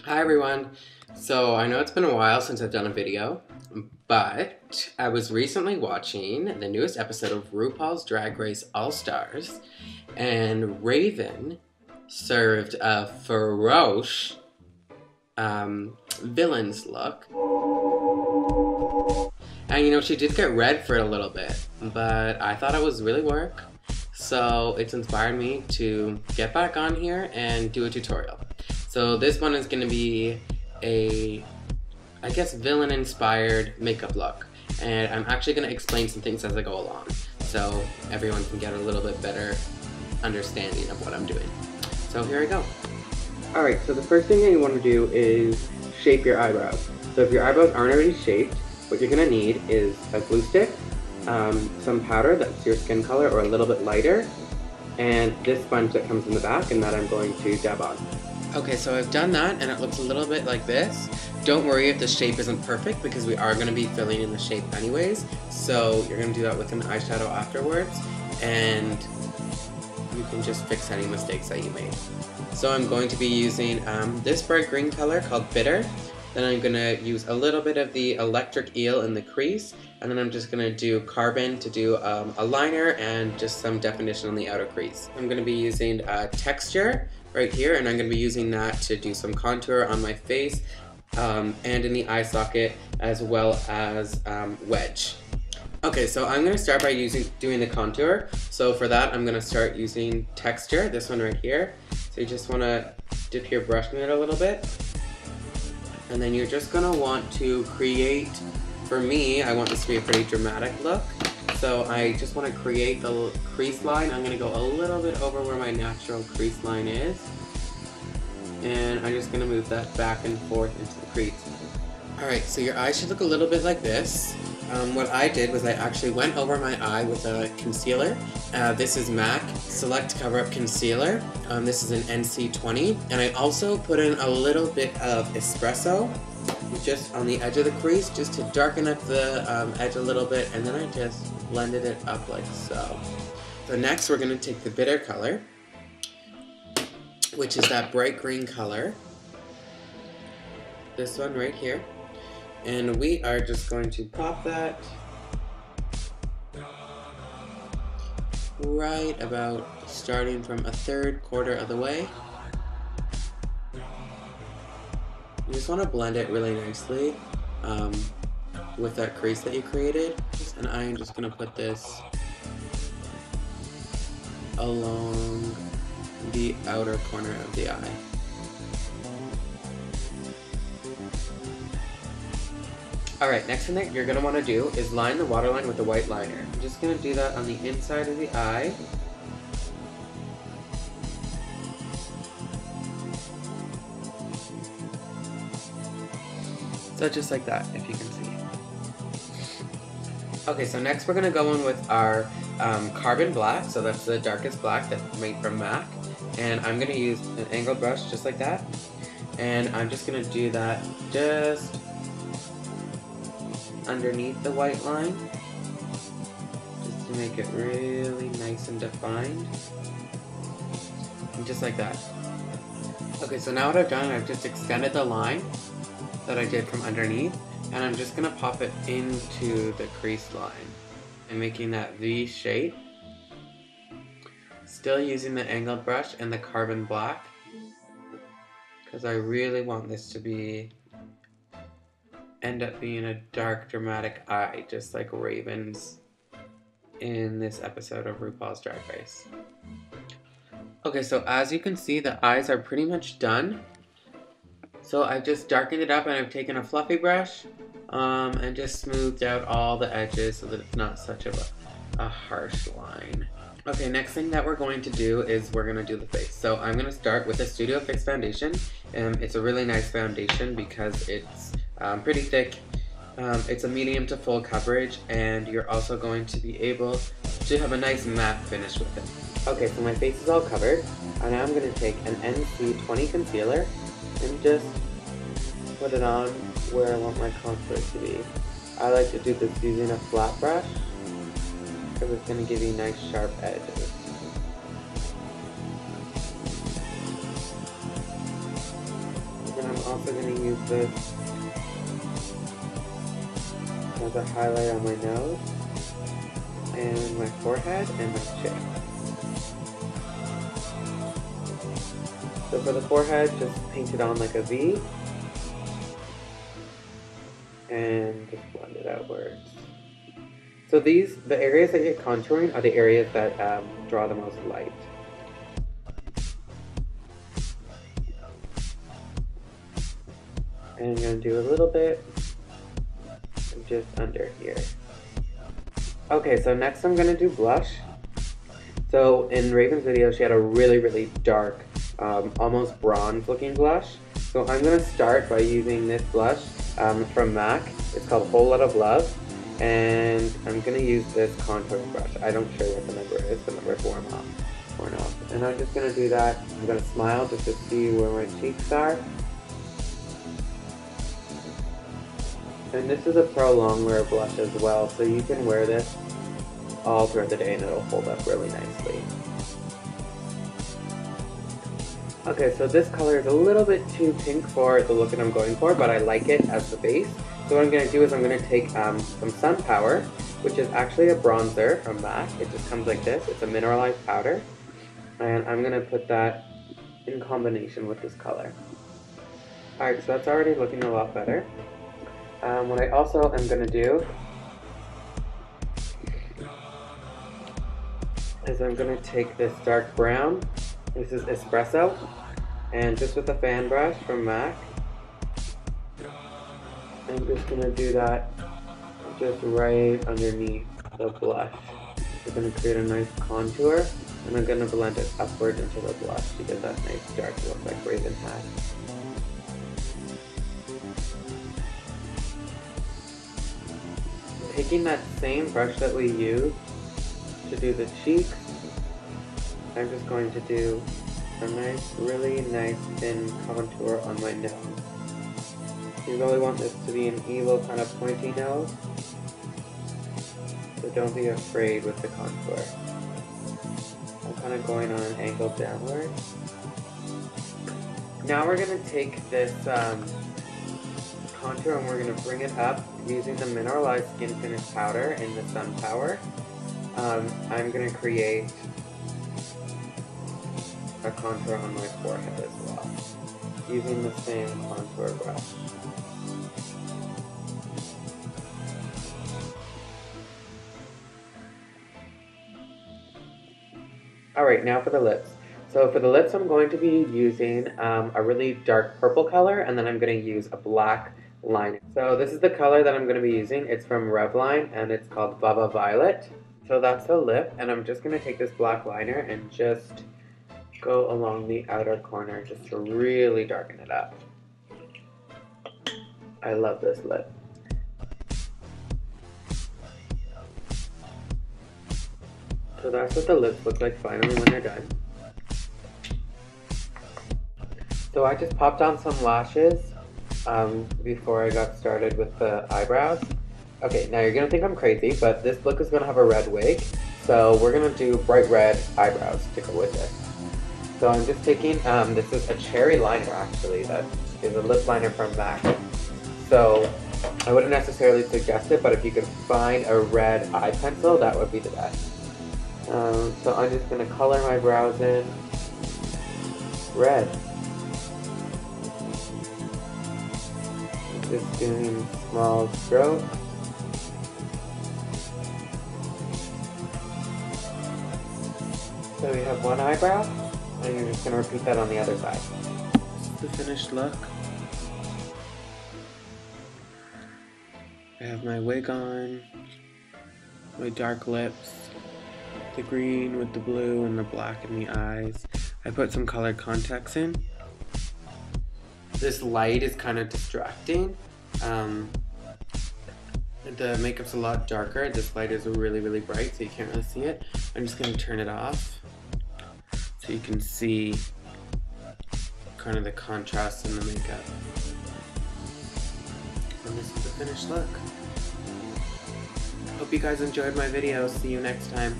Hi everyone. So I know it's been a while since I've done a video, but I was recently watching the newest episode of RuPaul's Drag Race All Stars, and Raven served a ferocious villain's look. And you know, she did get red for a little bit, but I thought it was really work. So it's inspired me to get back on here and do a tutorial. So this one is going to be a, I guess, villain-inspired makeup look. And I'm actually going to explain some things as I go along, so everyone can get a little bit better understanding of what I'm doing. So here I go. Alright, so the first thing that you want to do is shape your eyebrows. So if your eyebrows aren't already shaped, what you're going to need is a glue stick, some powder that's your skin color or a little bit lighter, and this sponge that comes in the back, and that I'm going to dab on. Okay, so I've done that and it looks a little bit like this. Don't worry if the shape isn't perfect because we are going to be filling in the shape anyways. So you're going to do that with an eyeshadow afterwards, and you can just fix any mistakes that you made. So I'm going to be using this bright green color called Bitter. Then I'm going to use a little bit of the Electric Eel in the crease, and then I'm just going to do Carbon to do a liner and just some definition on the outer crease. I'm going to be using Texture right here, and I'm going to be using that to do some contour on my face and in the eye socket, as well as Wedge. Okay, so I'm going to start by doing the contour. So for that, I'm going to start using Texture, this one right here. So you just want to dip your brush in it a little bit. And then you're just going to want to create, for me, I want this to be a pretty dramatic look. So I just want to create the crease line. I'm going to go a little bit over where my natural crease line is. And I'm just going to move that back and forth into the crease. Alright, so your eye should look a little bit like this. What I did was I actually went over my eye with a concealer. This is MAC Select Cover Up Concealer. This is an NC20. And I also put in a little bit of espresso just on the edge of the crease, just to darken up the edge a little bit, and then I just blended it up like so. So next we're going to take the Bitter color, which is that bright green color. This one right here. And we are just going to pop that right about starting from a third quarter of the way. You just want to blend it really nicely with that crease that you created. And I'm just going to put this along the outer corner of the eye. Alright, next thing that you're going to want to do is line the waterline with a white liner. I'm just going to do that on the inside of the eye. So just like that, if you can see. Okay, so next we're going to go in with our Carbon Black. So that's the darkest black that's made from MAC. And I'm going to use an angled brush just like that. And I'm just going to do that just underneath the white line, just to make it really nice and defined, and just like that. Okay, so now what I've done, I've just extended the line that I did from underneath, and I'm just going to pop it into the crease line and making that V shape, still using the angled brush and the Carbon Black, because I really want this to end up being a dark, dramatic eye, just like Raven's in this episode of RuPaul's Drag Race. Okay, so as you can see, the eyes are pretty much done. So I've just darkened it up, and I've taken a fluffy brush and just smoothed out all the edges so that it's not such a harsh line. Okay, next thing that we're going to do is we're going to do the face. So I'm going to start with a Studio Fix foundation. It's a really nice foundation because it's pretty thick. It's a medium to full coverage, and you're also going to be able to have a nice matte finish with it. Okay, so my face is all covered, and now I'm going to take an NC20 concealer and just put it on where I want my contour to be. I like to do this using a flat brush because it's going to give you nice sharp edges. And I'm also going to use this as a highlight on my nose, and my forehead, and my chin. So for the forehead, just paint it on like a V, and just blend it outwards. So the areas that you're contouring are the areas that draw the most light. And I'm going to do a little bit just under here. Okay, so next I'm going to do blush. So in Raven's video, she had a really, really dark, almost bronze looking blush. So I'm going to start by using this blush from MAC. It's called Whole Lot of Love. And I'm going to use this contouring brush. I don't care what the number is. The number is worn off. And I'm just going to do that. I'm going to smile just to see where my cheeks are. And this is a pro long wear blush as well, so you can wear this all throughout the day and it'll hold up really nicely. Okay, so this color is a little bit too pink for the look that I'm going for, but I like it as the base. So what I'm going to do is I'm going to take some Sun Power, which is actually a bronzer from MAC. It just comes like this. It's a mineralized powder. And I'm going to put that in combination with this color. Alright, so that's already looking a lot better. What I also am going to do is I'm going to take this dark brown, this is Espresso, and just with a fan brush from MAC, I'm just going to do that just right underneath the blush. We're going to create a nice contour, and I'm going to blend it upward into the blush to get that nice dark look like Raven had. Taking that same brush that we used to do the cheeks, I'm just going to do a nice, really nice thin contour on my nose. You really want this to be an evil kind of pointy nose, so don't be afraid with the contour. I'm kind of going on an angle downward. Now we're going to take this contour and we're going to bring it up using the mineralized skin finish powder in the Sun Power. I'm going to create a contour on my forehead as well, using the same contour brush. Alright, now for the lips. So for the lips I'm going to be using a really dark purple color, and then I'm going to use a black liner. So this is the color that I'm going to be using. It's from Revline and it's called Baba Violet. So that's the lip, and I'm just going to take this black liner and just go along the outer corner just to really darken it up. I love this lip. So that's what the lips look like finally when they're done. So I just popped on some lashes before I got started with the eyebrows. Okay, now you're going to think I'm crazy, but this look is going to have a red wig. So we're going to do bright red eyebrows to go with it. So I'm just taking, this is a cherry liner actually, that is a lip liner from MAC. So I wouldn't necessarily suggest it, but if you could find a red eye pencil, that would be the best. So I'm just going to color my brows in red. Just doing small strokes. So we have one eyebrow, and you're just going to repeat that on the other side. This is the finished look. I have my wig on, my dark lips, the green with the blue and the black in the eyes. I put some colored contacts in. This light is kind of distracting. The makeup's a lot darker. This light is really, really bright, so you can't really see it. I'm just going to turn it off so you can see kind of the contrast in the makeup. And this is the finished look. Hope you guys enjoyed my video. See you next time.